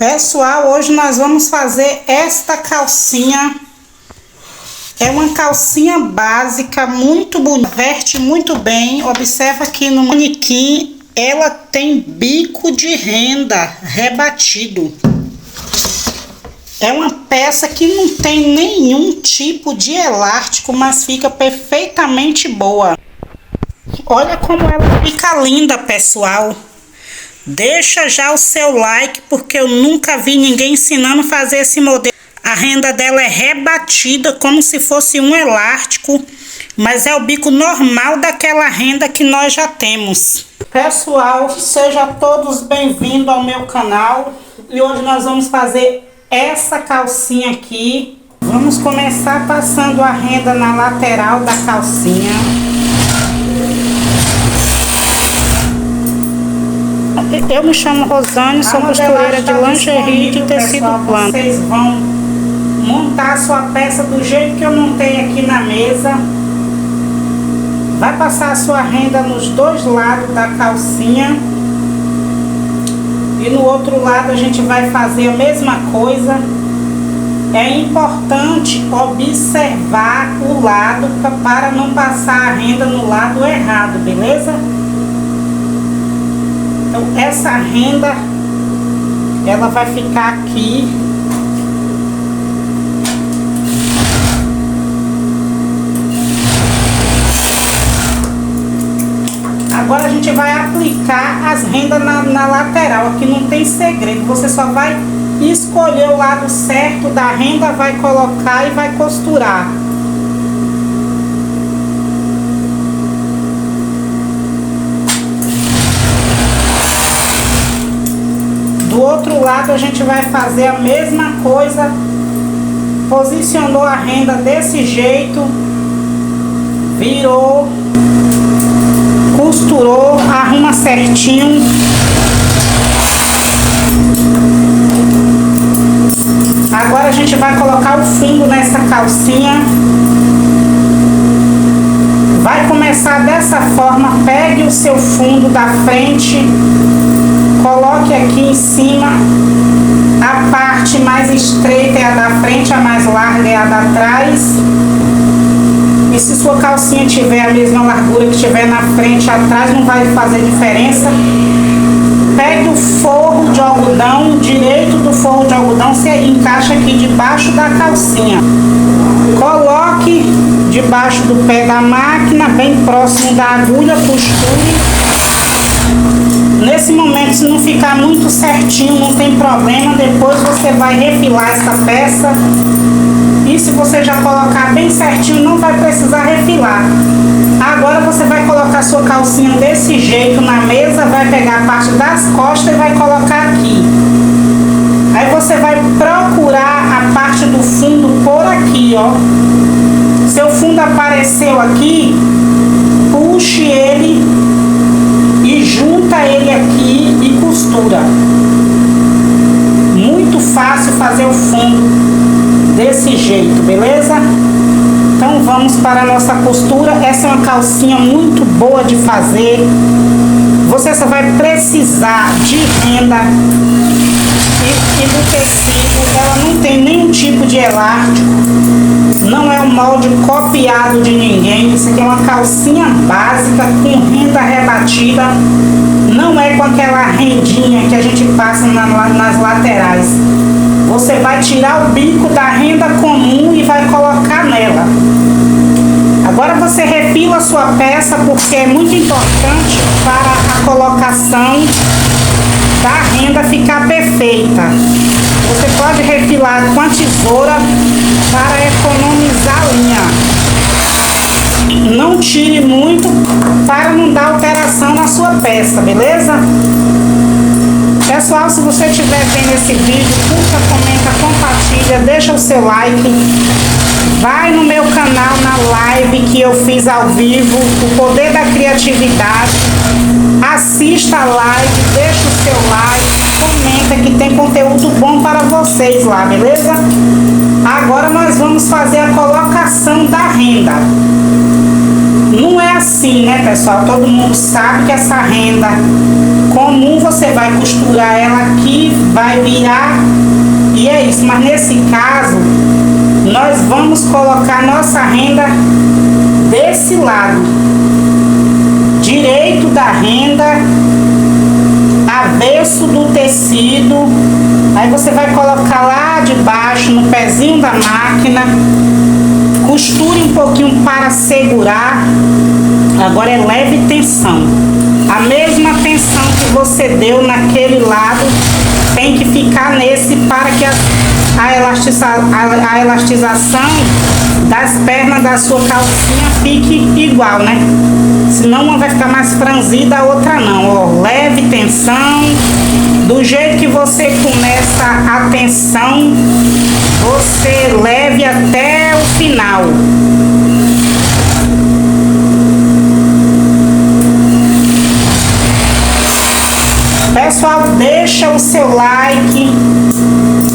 Pessoal, hoje nós vamos fazer esta calcinha. É uma calcinha básica, muito bonita, veste muito bem. Observa aqui no manequim, ela tem bico de renda rebatido. É uma peça que não tem nenhum tipo de elástico, mas fica perfeitamente boa. Olha como ela fica linda, pessoal. Deixa já o seu like, porque eu nunca vi ninguém ensinando a fazer esse modelo. A renda dela é rebatida como se fosse um elástico, mas é o bico normal daquela renda que nós já temos. Pessoal, sejam todos bem-vindos ao meu canal. E hoje nós vamos fazer essa calcinha aqui. Vamos começar passando a renda na lateral da calcinha. Eu me chamo Rosane, sou costureira de lingerie e de tecido plano. Vocês vão montar a sua peça do jeito que eu montei aqui na mesa. Vai passar a sua renda nos dois lados da calcinha. E no outro lado a gente vai fazer a mesma coisa. É importante observar o lado para não passar a renda no lado errado, beleza? Então essa renda, ela vai ficar aqui. Agora a gente vai aplicar as rendas na lateral. Aqui não tem segredo, você só vai escolher o lado certo da renda, vai colocar e vai costurar. Do outro lado a gente vai fazer a mesma coisa. Posicionou a renda desse jeito, virou, costurou, arruma certinho. Agora a gente vai colocar o fundo nessa calcinha. Vai começar dessa forma. Pegue o seu fundo da frente, coloque aqui em cima. A parte mais estreita é a da frente, a mais larga é a da trás. E se sua calcinha tiver a mesma largura que tiver na frente e atrás, não vai fazer diferença. Pegue o forro de algodão, direito do forro de algodão, você encaixa aqui debaixo da calcinha. Coloque debaixo do pé da máquina, bem próximo da agulha, costure. Nesse momento, se não ficar muito certinho, não tem problema, depois você vai refilar essa peça. E se você já colocar bem certinho, não vai precisar refilar. Agora você vai colocar sua calcinha desse jeito na mesa, vai pegar a parte das costas e vai colocar aqui. Aí você vai procurar a parte do fundo por aqui, ó. Seu fundo apareceu aqui, puxe ele e junta ele aqui e costura. Muito fácil fazer o fundo desse jeito, beleza? Então vamos para a nossa costura. Essa é uma calcinha muito boa de fazer. Você só vai precisar de renda e do tecido. Ela não tem nenhum tipo de elástico, não é um molde copiado de ninguém. Isso aqui é uma calcinha básica com renda rebatida. Não é com aquela rendinha que a gente passa nas laterais. Você vai tirar o bico da renda comum e vai colocar nela. Agora você refila a sua peça, porque é muito importante para a colocação da renda ficar perfeita. Você pode refilar com a tesoura para economizar a linha. Não tire muito para não dar alteração na sua peça, beleza? Pessoal, se você estiver vendo esse vídeo, curta, comenta, compartilha, deixa o seu like. Vai no meu canal na live que eu fiz ao vivo, o poder da criatividade. Assista a live, deixa o seu like, comenta que tem conteúdo bom para vocês lá, beleza? Agora nós vamos fazer a colocação da renda. Não não é assim, né, pessoal? Todo mundo sabe que essa renda comum você vai costurar ela aqui, vai virar e é isso. Mas nesse caso, nós vamos colocar nossa renda desse lado direito da renda, avesso do tecido. Aí você vai colocar lá de baixo no pezinho da máquina, costure um pouquinho para segurar. Agora é leve tensão, a mesma tensão que você deu naquele lado tem que ficar nesse, para que a elastização das pernas da sua calcinha fique igual, né? Senão uma vai ficar mais franzida, a outra não. Ó, leve tensão, do jeito que você começa a tensão, você leve até o final. Pessoal, deixa o seu like,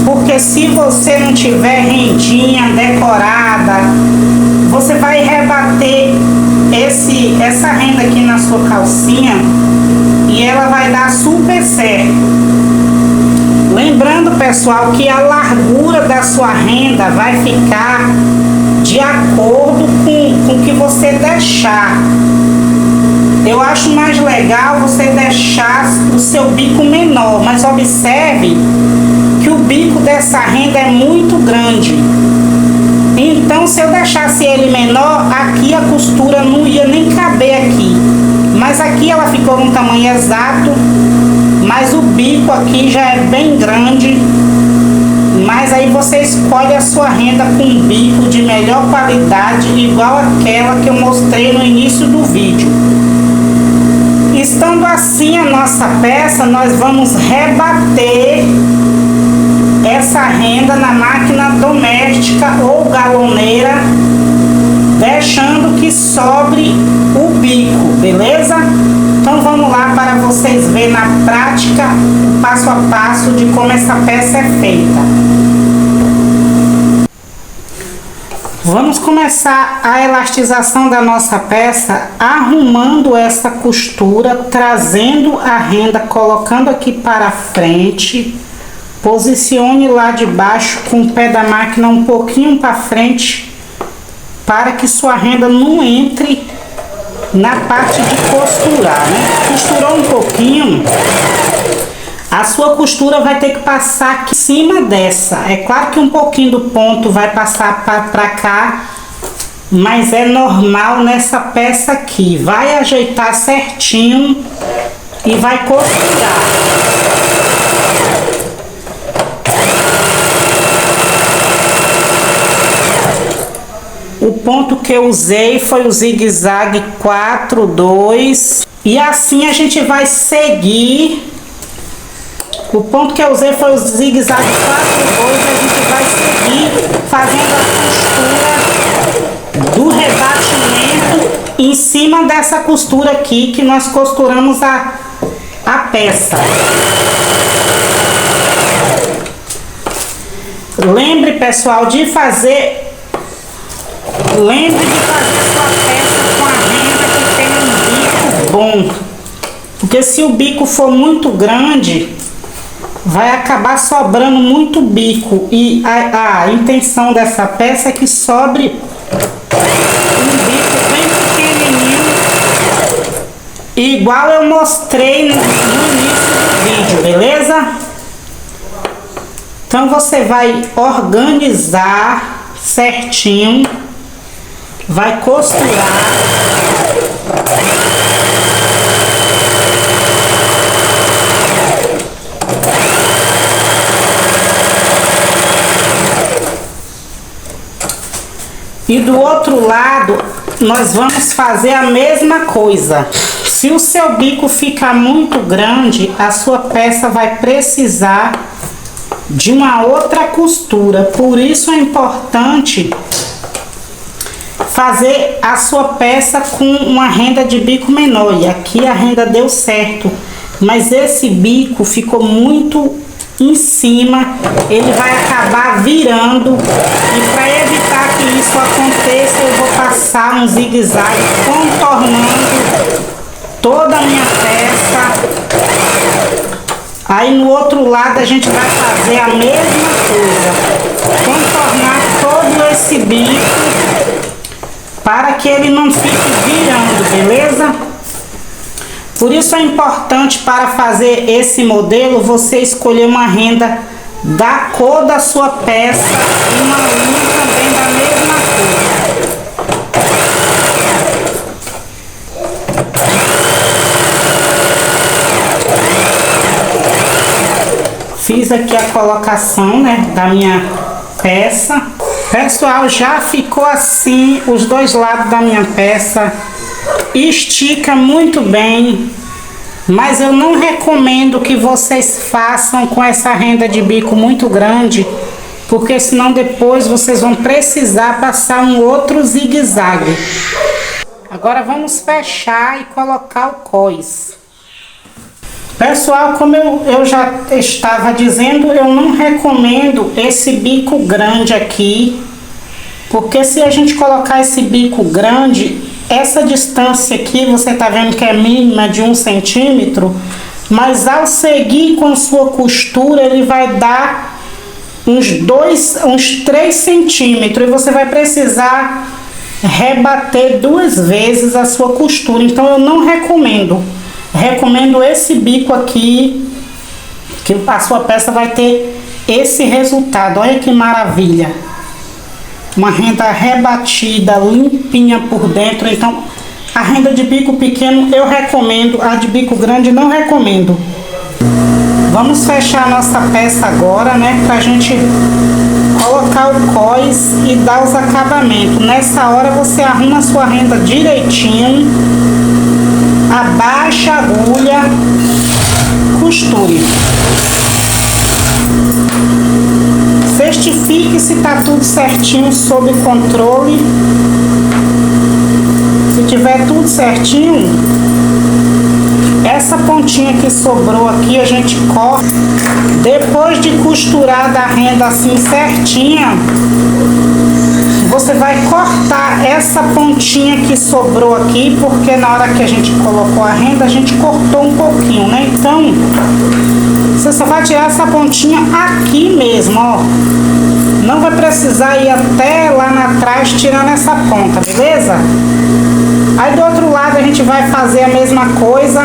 porque se você não tiver rendinha decorada, você vai rebater essa renda aqui na sua calcinha e ela vai dar super certo. Lembrando, pessoal, que a largura da sua renda vai ficar de acordo com o que você deixar. Eu acho mais legal você deixar o seu bico menor, mas observe que o bico dessa renda é muito grande. Então, se eu deixasse ele menor, aqui a costura não ia nem caber aqui. Mas aqui ela ficou no tamanho exato, mas o bico aqui já é bem grande. Mas aí você escolhe a sua renda com um bico de melhor qualidade, igual aquela que eu mostrei no início do vídeo. Estando assim a nossa peça, nós vamos rebater essa renda na máquina doméstica ou galoneira, deixando que sobre o bico, beleza? Então vamos lá para vocês verem na prática o passo a passo de como essa peça é feita. Vamos começar a elastização da nossa peça arrumando essa costura, trazendo a renda, colocando aqui para frente. Posicione lá de baixo com o pé da máquina um pouquinho para frente, para que sua renda não entre na parte de costurar, né? Costurou um pouquinho, a sua costura vai ter que passar aqui em cima dessa. É claro que um pouquinho do ponto vai passar para cá, mas é normal nessa peça aqui. Vai ajeitar certinho e vai costurar. O ponto que eu usei foi o zigue-zague 4, 2. E assim a gente vai seguir. O ponto que eu usei foi o zigue-zague 4, 2. A gente vai seguir fazendo a costura do rebatimento em cima dessa costura aqui que nós costuramos a peça. Lembre, pessoal, de fazer... Lembre de fazer a sua peça com a renda que tem um bico bom, porque se o bico for muito grande, vai acabar sobrando muito bico, e a intenção dessa peça é que sobre um bico bem pequenininho, igual eu mostrei no início do vídeo, beleza? Então você vai organizar certinho, vai costurar. E do outro lado, nós vamos fazer a mesma coisa. Se o seu bico ficar muito grande, a sua peça vai precisar de uma outra costura. Por isso é importante fazer a sua peça com uma renda de bico menor. E aqui a renda deu certo, mas esse bico ficou muito em cima, ele vai acabar virando. E para evitar que que isso aconteça, eu vou passar um zigue-zague contornando toda a minha peça. Aí no outro lado a gente vai fazer a mesma coisa, contornar todo esse bico para que ele não fique virando, beleza? Por isso é importante, para fazer esse modelo, você escolher uma renda da cor da sua peça e uma linha também da mesma cor. Fiz aqui a colocação, né, da minha peça. Pessoal, já ficou assim os dois lados da minha peça. Estica muito bem, mas eu não recomendo que vocês façam com essa renda de bico muito grande, porque senão depois vocês vão precisar passar um outro zigue-zague. Agora vamos fechar e colocar o cós. Pessoal, como eu já estava dizendo, eu não recomendo esse bico grande aqui, porque se a gente colocar esse bico grande, essa distância aqui, você tá vendo que é mínima de 1 centímetro, mas ao seguir com sua costura, ele vai dar uns 3 centímetros, e você vai precisar rebater 2 vezes a sua costura. Então eu não recomendo. Recomendo esse bico aqui, que a sua peça vai ter esse resultado. Olha que maravilha! Uma renda rebatida, limpinha por dentro. Então, a renda de bico pequeno eu recomendo, a de bico grande não recomendo. Vamos fechar a nossa peça agora, né? Pra gente colocar o cós e dar os acabamentos. Nessa hora você arruma a sua renda direitinho, abaixa a agulha, costure. Certifique se tá tudo certinho, sob controle. Se tiver tudo certinho, essa pontinha que sobrou aqui a gente corta. Depois de costurar da renda assim certinha, você vai cortar essa pontinha que sobrou aqui, porque na hora que a gente colocou a renda, a gente cortou um pouquinho, né? Então, você só vai tirar essa pontinha aqui mesmo, ó. Não vai precisar ir até lá atrás tirando essa ponta, beleza? Aí do outro lado a gente vai fazer a mesma coisa.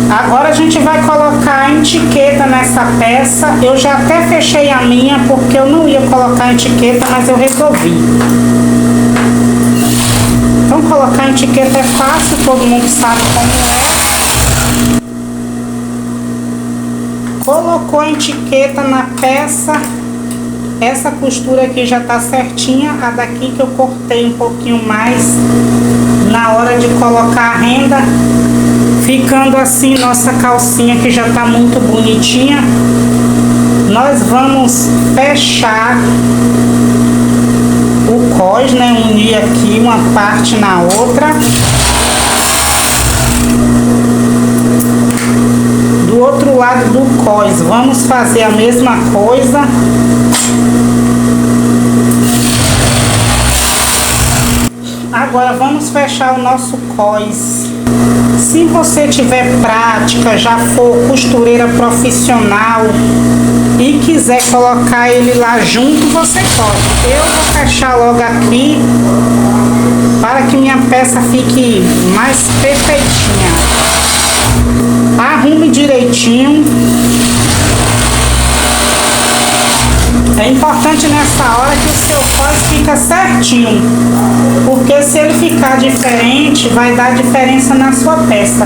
Agora a gente vai colocar a etiqueta nessa peça. Eu já até fechei a minha, porque eu não ia colocar a etiqueta, mas eu resolvi. Então colocar a etiqueta é fácil, todo mundo sabe como é. Colocou a etiqueta na peça. Essa costura aqui já tá certinha. A daqui que eu cortei um pouquinho mais na hora de colocar a renda. Ficando assim nossa calcinha, que já tá muito bonitinha. Nós vamos fechar o cós, né? Unir aqui uma parte na outra. Do outro lado do cós, vamos fazer a mesma coisa. Agora vamos fechar o nosso cós. Se você tiver prática, já for costureira profissional e quiser colocar ele lá junto, você pode. Eu vou fechar logo aqui para que minha peça fique mais perfeitinha. Arrume direitinho. É importante nessa hora que o seu cós fica certinho, porque se ele ficar diferente, vai dar diferença na sua peça.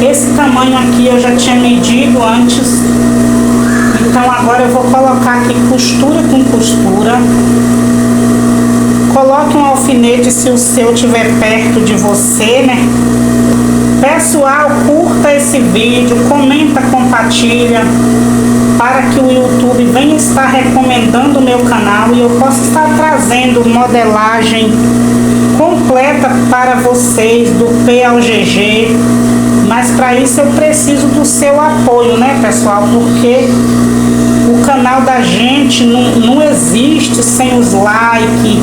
Esse tamanho aqui eu já tinha medido antes, então agora eu vou colocar aqui costura com costura. Coloque um alfinete se o seu estiver perto de você, né? Pessoal, curta esse vídeo, comenta, compartilha, para que o YouTube venha estar recomendando o meu canal e eu possa estar trazendo modelagem completa para vocês do P ao GG. Mas para isso eu preciso do seu apoio, né, pessoal? Porque o canal da gente não existe sem os likes,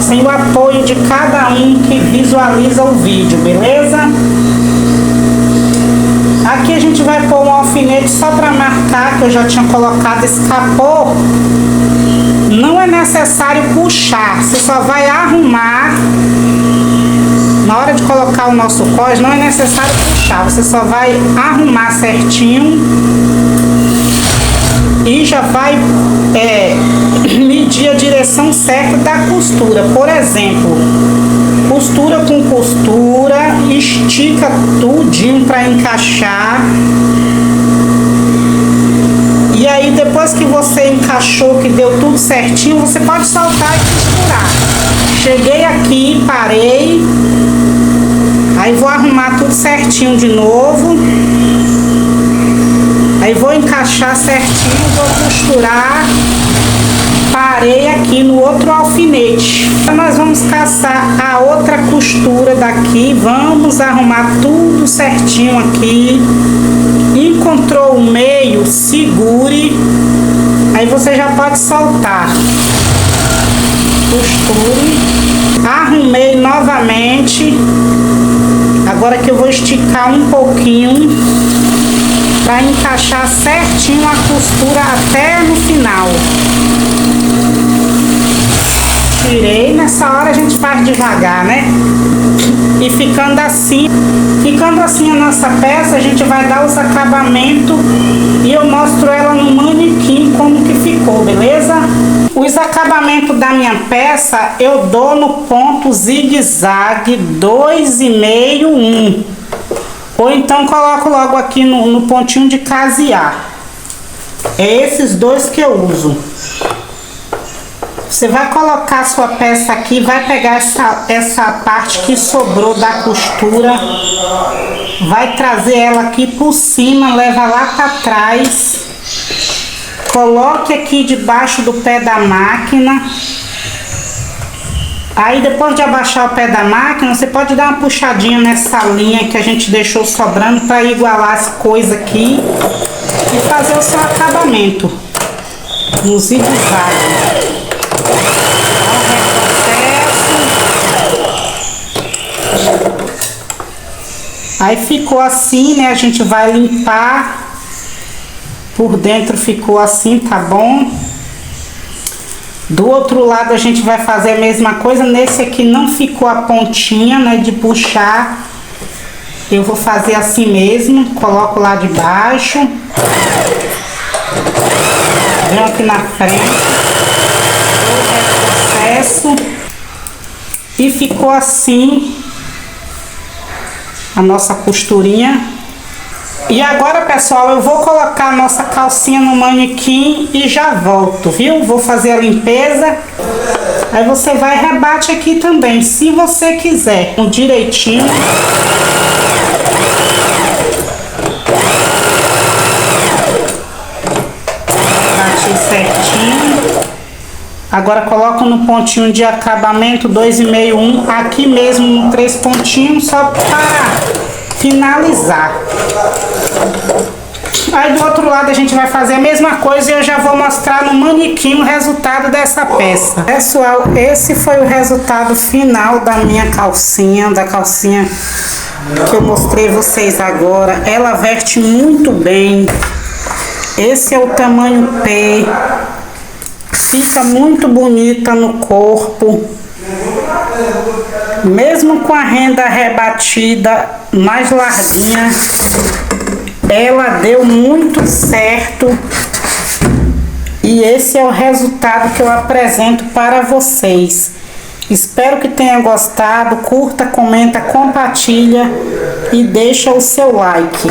sem o apoio de cada um que visualiza o vídeo, beleza? Aqui a gente vai pôr um alfinete só para marcar, que eu já tinha colocado, escapou. Não é necessário puxar, você só vai arrumar. Na hora de colocar o nosso cós, não é necessário puxar, você só vai arrumar certinho e já vai medir a direção certa da costura. Por exemplo, costura com costura, estica tudinho para encaixar. E aí depois que você encaixou, que deu tudo certinho, você pode soltar e costurar. Cheguei aqui, parei. Aí vou arrumar tudo certinho de novo. Aí vou encaixar certinho, vou costurar. Parei aqui no outro alfinete. Então nós vamos caçar a outra costura daqui. Vamos arrumar tudo certinho aqui. Encontrou o meio, segure. Aí você já pode soltar. Costure. Arrumei novamente. Agora que eu vou esticar um pouquinho para encaixar certinho a costura até no final. Tirei, nessa hora a gente faz devagar, né? E ficando assim a nossa peça, a gente vai dar os acabamentos e eu mostro ela no manequim como que ficou, beleza? Os acabamentos da minha peça eu dou no ponto zigue-zague 2,5, 1. Ou então coloco logo aqui no pontinho de casear. É esses dois que eu uso. Você vai colocar a sua peça aqui, vai pegar essa parte que sobrou da costura, vai trazer ela aqui por cima, leva lá para trás, coloque aqui debaixo do pé da máquina. Aí depois de abaixar o pé da máquina, você pode dar uma puxadinha nessa linha que a gente deixou sobrando para igualar as coisas aqui e fazer o seu acabamento no zigue-zague. Aí ficou assim, né? A gente vai limpar. Por dentro ficou assim, tá bom? Do outro lado a gente vai fazer a mesma coisa. Nesse aqui não ficou a pontinha, né? De puxar. Eu vou fazer assim mesmo. Coloco lá de baixo. Venho aqui na frente. Retrocesso. E ficou assim a nossa costurinha. E agora, pessoal, eu vou colocar a nossa calcinha no manequim e já volto, viu? Vou fazer a limpeza. Aí você vai e rebate aqui também, se você quiser, direitinho. Bati certinho. Agora coloco no pontinho de acabamento 2,5, 1, aqui mesmo no 3 pontinhos, só para finalizar. Aí do outro lado a gente vai fazer a mesma coisa e eu já vou mostrar no manequim o resultado dessa peça. Pessoal, esse foi o resultado final da minha calcinha, da calcinha que eu mostrei vocês agora. Ela veste muito bem. Esse é o tamanho P. Fica muito bonita no corpo. Mesmo com a renda rebatida mais larguinha, ela deu muito certo. E esse é o resultado que eu apresento para vocês. Espero que tenham gostado. Curta, comenta, compartilha e deixa o seu like.